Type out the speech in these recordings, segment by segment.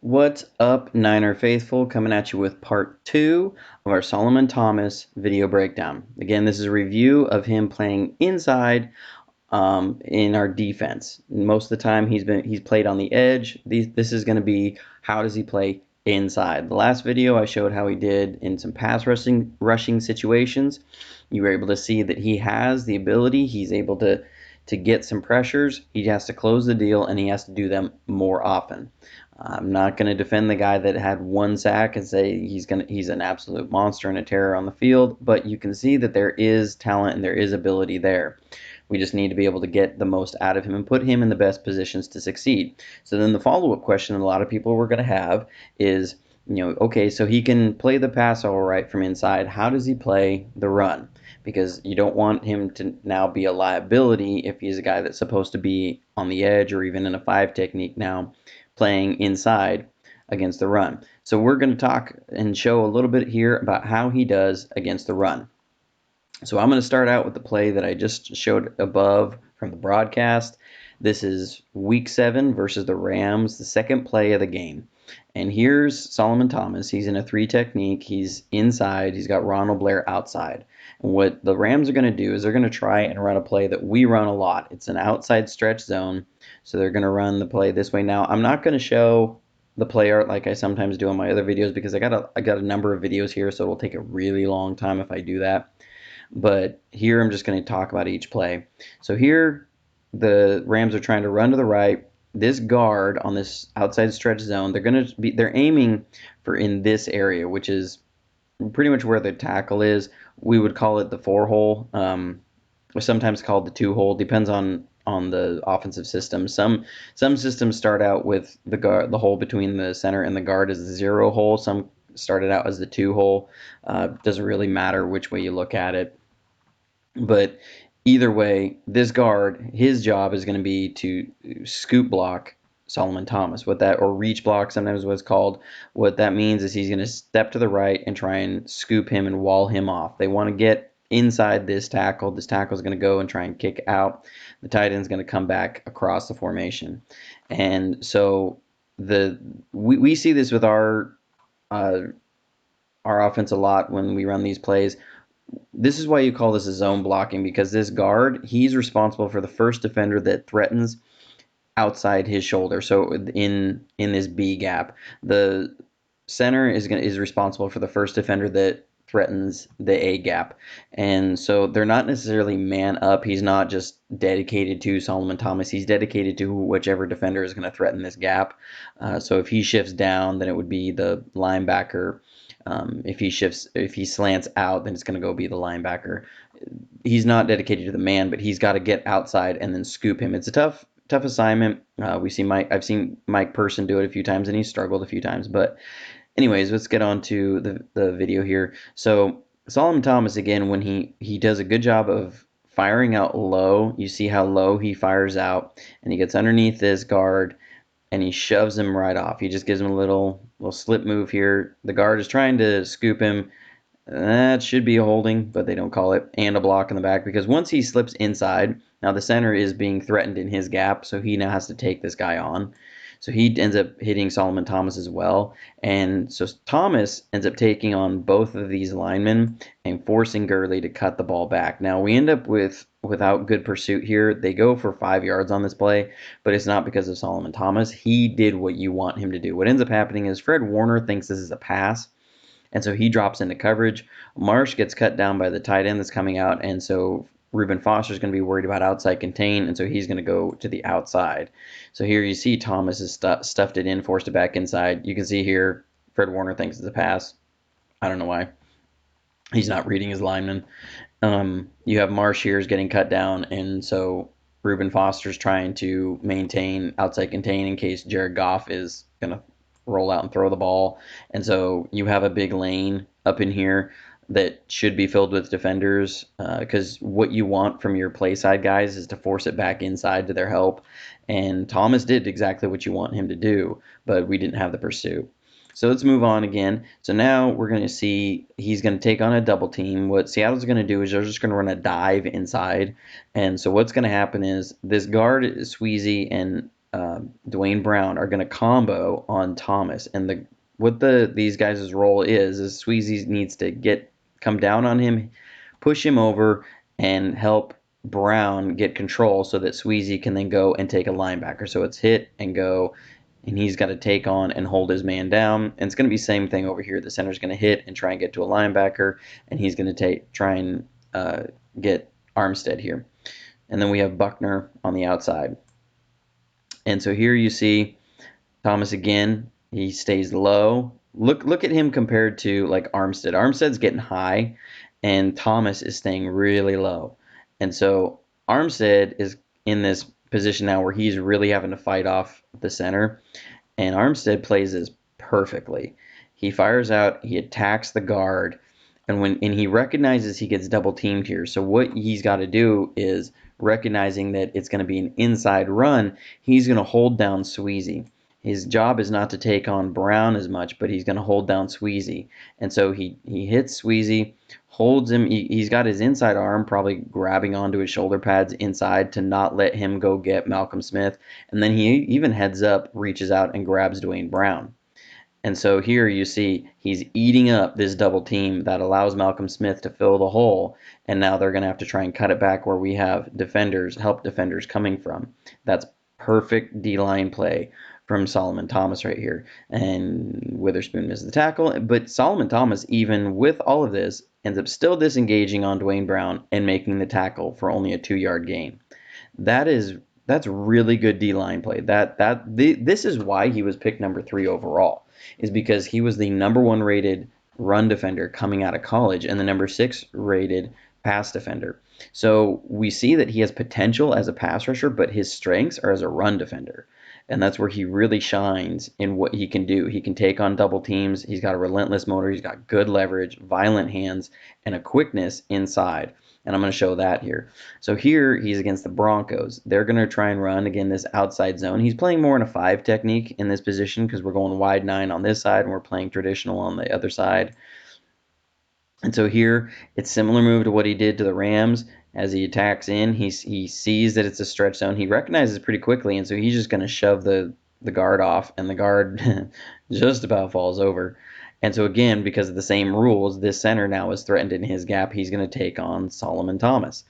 What's up, Niner Faithful? Coming at you with part two of our Solomon Thomas video breakdown. Again, this is a review of him playing inside in our defense. Most of the time, he's played on the edge. This is going to be how does he play inside. The last video I showed how he did in some pass rushing situations. You were able to see that he has the ability. He's able to get some pressures. He has to close the deal, and he has to do them more often. I'm not going to defend the guy that had one sack and say he's an absolute monster and a terror on the field, but you can see that there is talent and there is ability there. We just need to be able to get the most out of him and put him in the best positions to succeed. So then the follow-up question a lot of people were going to have is, okay, so he can play the pass all right from inside. How does he play the run? Because you don't want him to now be a liability if he's a guy that's supposed to be on the edge or even in a 5 technique now playing inside against the run. So we're going to talk and show a little bit here about how he does against the run. So I'm going to start out with the play that I just showed above from the broadcast. This is week 7 versus the Rams, the second play of the game. And here's Solomon Thomas. He's in a 3 technique. He's inside. He's got Ronald Blair outside. And what the Rams are going to do is they're going to try and run a play that we run a lot. It's an outside stretch zone. So they're going to run the play this way. Now, I'm not going to show the play art like I sometimes do on my other videos because I got a number of videos here, so it'll take a really long time if I do that. But here I'm just going to talk about each play. So here the Rams are trying to run to the right. This guard on this outside stretch zone, they're aiming for in this area, which is pretty much where the tackle is. We would call it the 4 hole, or sometimes called the 2 hole. Depends on the offensive system. Some systems start out with the hole between the center and the guard as the 0 hole. Some started out as the 2 hole. Doesn't really matter which way you look at it. But either way, this guard, his job is going to be to scoop block Solomon Thomas. Or reach block sometimes what's called. What that means is he's going to step to the right and try and scoop him and wall him off. They want to get inside this tackle. This tackle is going to go and try and kick out. The tight end is going to come back across the formation. And so we see this with our offense a lot when we run these plays. This is why you call this a zone blocking, because this guard, he's responsible for the first defender that threatens outside his shoulder. So in this B gap, the center is responsible for the first defender that threatens the A gap. And so they're not necessarily man up. He's not just dedicated to Solomon Thomas. He's dedicated to whichever defender is going to threaten this gap. So if he shifts down, then it would be the linebacker. If he slants out, then it's going to go be the linebacker. He's not dedicated to the man, but he's got to get outside and then scoop him. It's a tough assignment. I've seen Mike Person do it a few times, and he's struggled a few times. But anyways, let's get on to the video here. So Solomon Thomas, again, when he does a good job of firing out low, you see how low he fires out, and he gets underneath this guard, and he shoves him right off. He just gives him a little slip move here. The guard is trying to scoop him. That should be a holding, but they don't call it, and a block in the back, because once he slips inside, now the center is being threatened in his gap, so he now has to take this guy on. So he ends up hitting Solomon Thomas as well. And so Thomas ends up taking on both of these linemen and forcing Gurley to cut the ball back. Now we end up without good pursuit here. They go for 5 yards on this play, but it's not because of Solomon Thomas. He did what you want him to do. What ends up happening is Fred Warner thinks this is a pass, and so he drops into coverage. Marsh gets cut down by the tight end that's coming out, and so Reuben Foster's going to be worried about outside contain, and so he's going to go to the outside. So here you see Thomas has stuffed it in, forced it back inside. You can see here Fred Warner thinks it's a pass. I don't know why. He's not reading his lineman. You have Marsh here is getting cut down, and so Reuben Foster's trying to maintain outside contain in case Jared Goff is going to roll out and throw the ball. And so you have a big lane up in here that should be filled with defenders, because what you want from your play side guys is to force it back inside to their help. And Thomas did exactly what you want him to do, but we didn't have the pursuit. So let's move on again. So now we're going to see he's going to take on a double team. What Seattle's going to do is they're just going to run a dive inside. And so what's going to happen is this guard, Sweezy, and Dwayne Brown are going to combo on Thomas, and what these guys' role is Sweezy needs to come down on him, push him over, and help Brown get control so that Sweezy can then go and take a linebacker. So it's hit and go, and he's got to take on and hold his man down. And it's going to be the same thing over here. The center's going to hit and try and get to a linebacker, and he's going to try and get Armstead here. And then we have Buckner on the outside. And so here you see Thomas again. He stays low. Look at him compared to like Armstead. Armstead's getting high, and Thomas is staying really low. And so Armstead is in this position now where he's really having to fight off the center, and Armstead plays this perfectly. He fires out, he attacks the guard, and he recognizes he gets double teamed here. So what he's got to do is, recognizing that it's going to be an inside run, he's going to hold down Sweezy. His job is not to take on Brown as much, but he's going to hold down Sweezy. And so he hits Sweezy, holds him. He's got his inside arm probably grabbing onto his shoulder pads inside to not let him go get Malcolm Smith. And then he even heads up, reaches out, and grabs Dwayne Brown. And so here you see he's eating up this double team that allows Malcolm Smith to fill the hole. And now they're going to have to try and cut it back where we have help defenders coming from. That's perfect D-line play from Solomon Thomas right here. And Witherspoon misses the tackle. But Solomon Thomas, even with all of this, ends up still disengaging on Dwayne Brown and making the tackle for only a 2-yard gain. That's really good D-line play. This is why he was picked number 3 overall, is because he was the number 1 rated run defender coming out of college and the number 6 rated pass defender. So we see that he has potential as a pass rusher, but his strengths are as a run defender. And that's where he really shines in what he can do. He can take on double teams. He's got a relentless motor. He's got good leverage, violent hands, and a quickness inside. And I'm going to show that here. So here he's against the Broncos. They're going to try and run, again, this outside zone. He's playing more in a 5 technique in this position because we're going wide 9 on this side and we're playing traditional on the other side. And so here it's similar move to what he did to the Rams. As he attacks in, he sees that it's a stretch zone. He recognizes pretty quickly, and so he's just going to shove the guard off, and the guard just about falls over. And so again, because of the same rules, this center now is threatened in his gap. He's going to take on Solomon Thomas.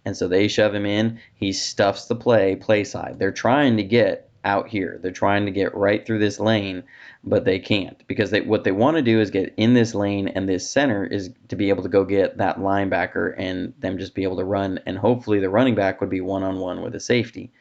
And so they shove him in. He stuffs the play side. They're trying to get out here. They're trying to get right through this lane, but they can't, because what they want to do is get in this lane, and this center is to be able to go get that linebacker and them just be able to run, and hopefully the running back would be one-on-one with a safety.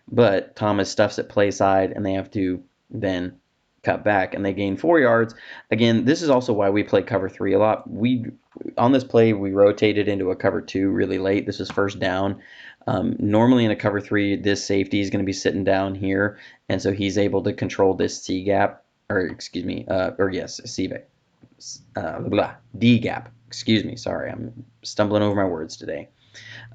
But Thomas stuffs it play side, and they have to then cut back, and they gain 4 yards. Again, this is also why we play cover 3 a lot. On this play, we rotated into a cover 2 really late. This was first down. Normally in a cover 3, this safety is going to be sitting down here, and so he's able to control this C gap, D gap. Excuse me, sorry, I'm stumbling over my words today.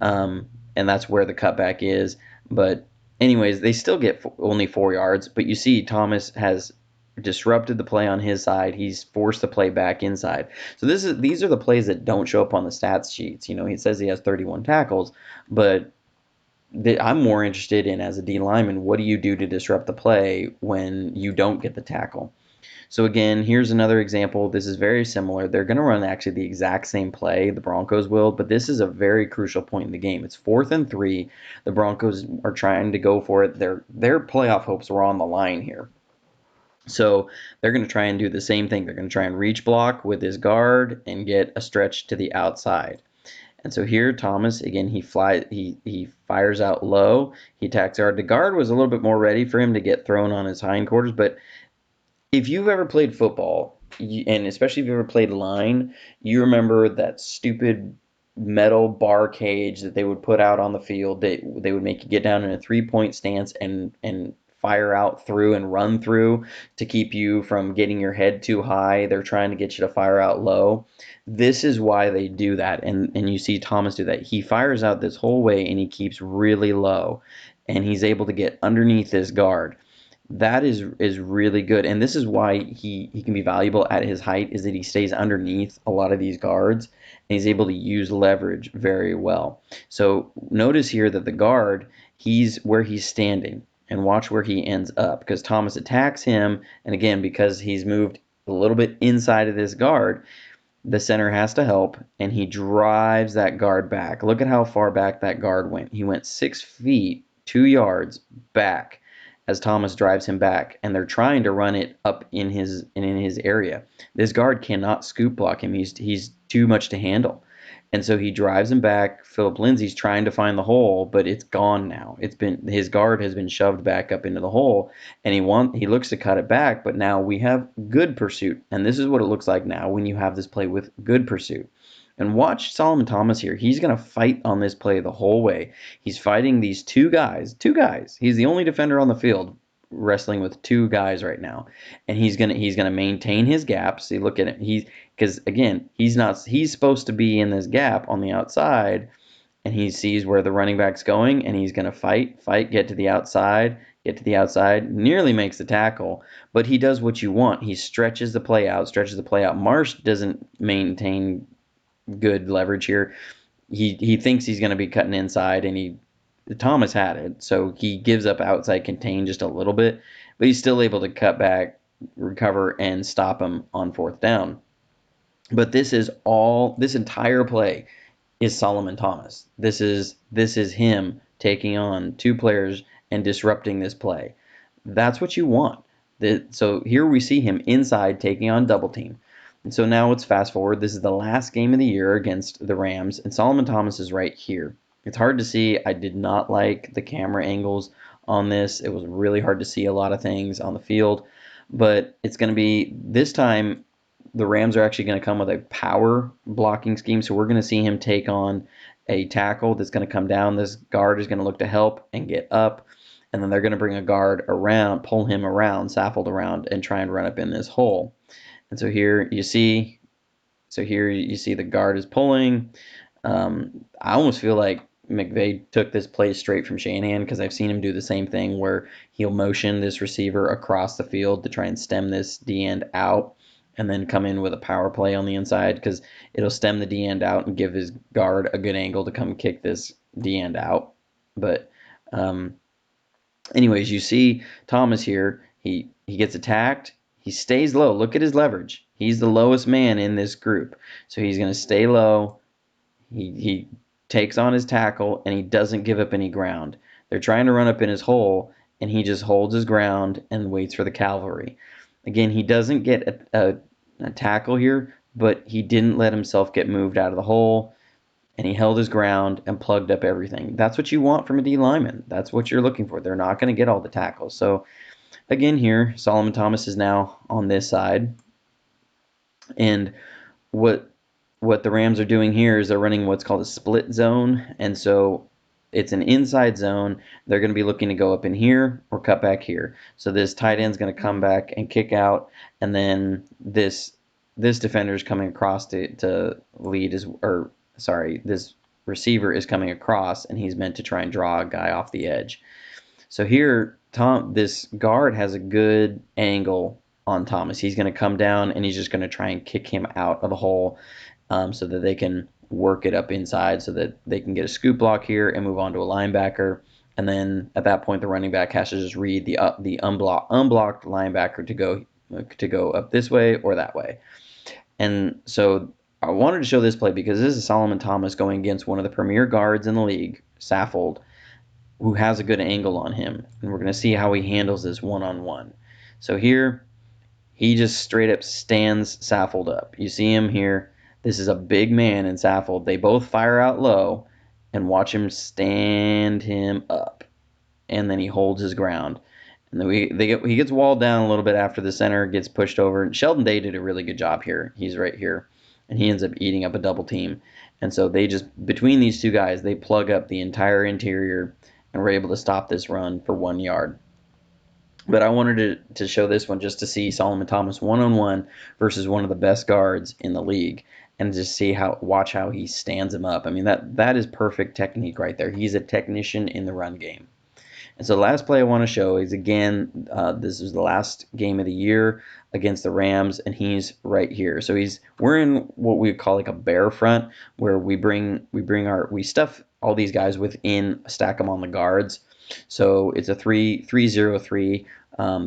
And that's where the cutback is. But anyways, they still get only 4 yards, but you see Thomas has disrupted the play on his side. He's forced the play back inside. So these are the plays that don't show up on the stats sheets. He says he has 31 tackles, but I'm more interested in, as a D lineman, what do you do to disrupt the play when you don't get the tackle? So again, here's another example. This is very similar. They're going to run actually the exact same play, the Broncos will, but this is a very crucial point in the game. It's 4th and 3. The Broncos are trying to go for it. Their playoff hopes were on the line here. So they're going to try and do the same thing. They're going to try and reach block with his guard and get a stretch to the outside. And so here, Thomas, again, he fires out low. He attacks hard. The guard was a little bit more ready for him to get thrown on his hindquarters, but if you've ever played football, and especially if you've ever played line, you remember that stupid metal bar cage that they would put out on the field. They would make you get down in a 3-point stance and fire out through and run through to keep you from getting your head too high. They're trying to get you to fire out low. This is why they do that, and you see Thomas do that. He fires out this whole way, and he keeps really low, and he's able to get underneath his guard. That is really good, and this is why he can be valuable at his height, is that he stays underneath a lot of these guards, and he's able to use leverage very well. So notice here that the guard, he's where he's standing. and watch where he ends up, because Thomas attacks him, and again, because he's moved a little bit inside of this guard, the center has to help, and he drives that guard back. Look at how far back that guard went. He went 6 feet, 2 yards back as Thomas drives him back, and they're trying to run it up in his area. This guard cannot scoop block him. He's too much to handle. And so he drives him back. Philip Lindsay's trying to find the hole, but it's gone now. His guard has been shoved back up into the hole, and he looks to cut it back, but now we have good pursuit. And this is what it looks like now when you have this play with good pursuit. And watch Solomon Thomas here. He's going to fight on this play the whole way. He's fighting these two guys. Two guys. He's the only defender on the field wrestling with two guys right now. And he's gonna maintain his gaps. See, look at him. Because again, he's supposed to be in this gap on the outside, and he sees where the running back's going, and he's going to fight, get to the outside, nearly makes the tackle, but he does what you want. He stretches the play out. Marsh doesn't maintain good leverage here. He thinks he's going to be cutting inside, and Thomas had it, so he gives up outside contain just a little bit, but he's still able to cut back, recover, and stop him on 4th down. But this entire play is Solomon Thomas. This is him taking on 2 players and disrupting this play. That's what you want. So here we see him inside taking on double team. And so now let's fast forward. This is the last game of the year against the Rams, and Solomon Thomas is right here. It's hard to see. I did not like the camera angles on this. It was really hard to see a lot of things on the field, but it's going to be this time the Rams are actually going to come with a power blocking scheme. So we're going to see him take on a tackle that's going to come down. This guard is going to look to help and get up. And then they're going to bring a guard around, pull him around, Saffold around, and try and run up in this hole. And so here you see the guard is pulling. I almost feel like McVay took this play straight from Shanahan, because I've seen him do the same thing where he'll motion this receiver across the field to try and stem this D-end out, and then come in with a power play on the inside, because it'll stem the D-end out and give his guard a good angle to come kick this D-end out. But anyways, you see Thomas here. He gets attacked. He stays low. Look at his leverage. He's the lowest man in this group. So he's going to stay low. He takes on his tackle, and he doesn't give up any ground. They're trying to run up in his hole, and he just holds his ground and waits for the cavalry. Again, he doesn't get a tackle here, but he didn't let himself get moved out of the hole, and he held his ground and plugged up everything. That's what you want from a D lineman. That's what you're looking for. They're not going to get all the tackles. So again here, Solomon Thomas is now on this side, and what the Rams are doing here is they're running what's called a split zone, and so it's an inside zone. They're going to be looking to go up in here or cut back here. So this tight end's going to come back and kick out, and then this defender is coming across to lead this receiver is coming across, and he's meant to try and draw a guy off the edge. So here, this guard has a good angle on Thomas. He's going to come down, and he's just going to try and kick him out of the hole, so that they can work it up inside, so that they can get a scoop block here and move on to a linebacker. And then at that point, the running back has to just read the unblocked linebacker to go up this way or that way. And so I wanted to show this play because this is Solomon Thomas going against one of the premier guards in the league, Saffold, who has a good angle on him. And we're going to see how he handles this one-on-one. So here, he just straight up stands Saffold up. You see him here. This is a big man in Saffold. They both fire out low, and watch him stand him up. And then he holds his ground. And then he gets walled down a little bit after the center gets pushed over. And Sheldon Day did a really good job here. He's right here. And he ends up eating up a double team. And so they just, between these two guys, they plug up the entire interior and were able to stop this run for 1 yard. But I wanted to show this one just to see Solomon Thomas one-on-one versus one of the best guards in the league, and just watch how he stands him up. I mean, that is perfect technique right there. He's a technician in the run game. And so the last play I want to show is, again, this is the last game of the year against the Rams, and he's right here. So we're in what we call like a bear front, where we stuff all these guys within, stack them on the guards. So it's a 3-3-0-3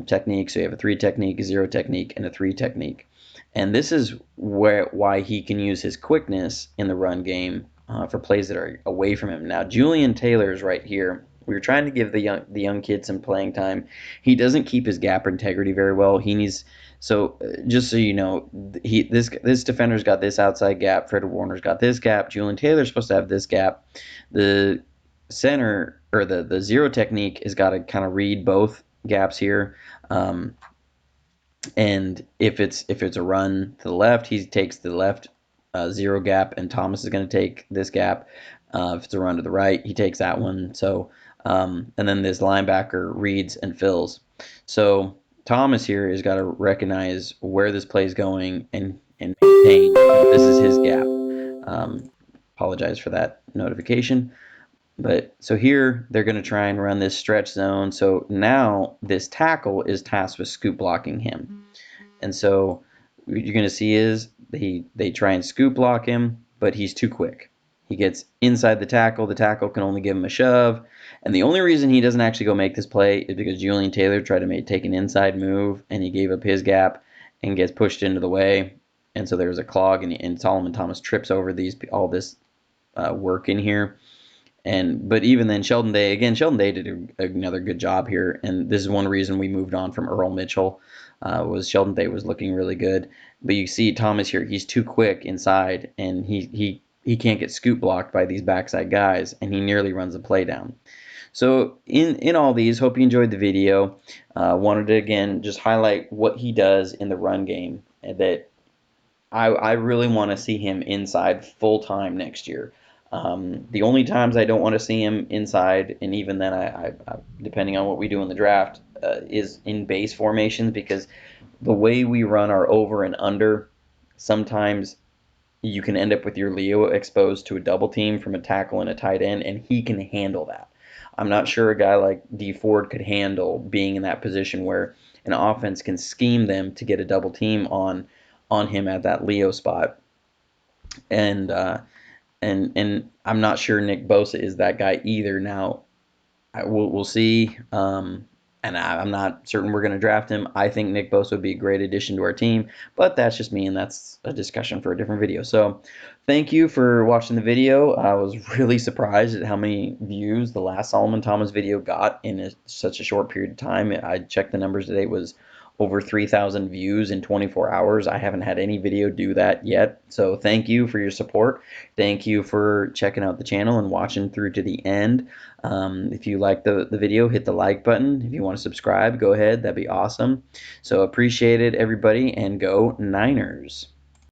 technique. So you have a 3 technique, a 0 technique, and a 3 technique. And this is why he can use his quickness in the run game for plays that are away from him. Now, Julian Taylor's right here. We were trying to give the young kid some playing time. He doesn't keep his gap integrity very well. He needs just so you know, this defender's got this outside gap. Fred Warner's got this gap. Julian Taylor's supposed to have this gap. The center or the zero technique has got to kind of read both gaps here. And if it's a run to the left, he takes the left zero gap, and Thomas is going to take this gap. If it's a run to the right, he takes that one. So and then this linebacker reads and fills. So Thomas here has got to recognize where this play is going and maintain. This is his gap. Apologize for that notification. But so here they're going to try and run this stretch zone. So now this tackle is tasked with scoop blocking him. And so what you're going to see is they try and scoop block him, but he's too quick. He gets inside the tackle. The tackle can only give him a shove. And the only reason he doesn't actually go make this play is because Julian Taylor tried to take an inside move, and he gave up his gap and gets pushed into the way. And so there's a clog, and Solomon Thomas trips over all this work in here. But even then, Sheldon Day did another good job here, and this is one reason we moved on from Earl Mitchell. Was Sheldon Day was looking really good, but you see Thomas here, he's too quick inside, and he can't get scoop blocked by these backside guys, and he nearly runs the play down. So in all these, hope you enjoyed the video. Wanted to again just highlight what he does in the run game, that I really want to see him inside full time next year. The only times I don't want to see him inside, and even then, I depending on what we do in the draft, is in base formations, because the way we run our over and under, sometimes you can end up with your Leo exposed to a double team from a tackle and a tight end, and he can handle that. I'm not sure a guy like D Ford could handle being in that position where an offense can scheme them to get a double team on him at that Leo spot. And I'm not sure Nick Bosa is that guy either. Now, we'll see. And I'm not certain we're going to draft him. I think Nick Bosa would be a great addition to our team, but that's just me, and that's a discussion for a different video. So thank you for watching the video. I was really surprised at how many views the last Solomon Thomas video got in such a short period of time. I checked the numbers today. It was over 3,000 views in 24 hours. I haven't had any video do that yet. So thank you for your support. Thank you for checking out the channel and watching through to the end. If you like the video, hit the like button. If you want to subscribe, go ahead. That'd be awesome. So appreciate it, everybody, and go Niners.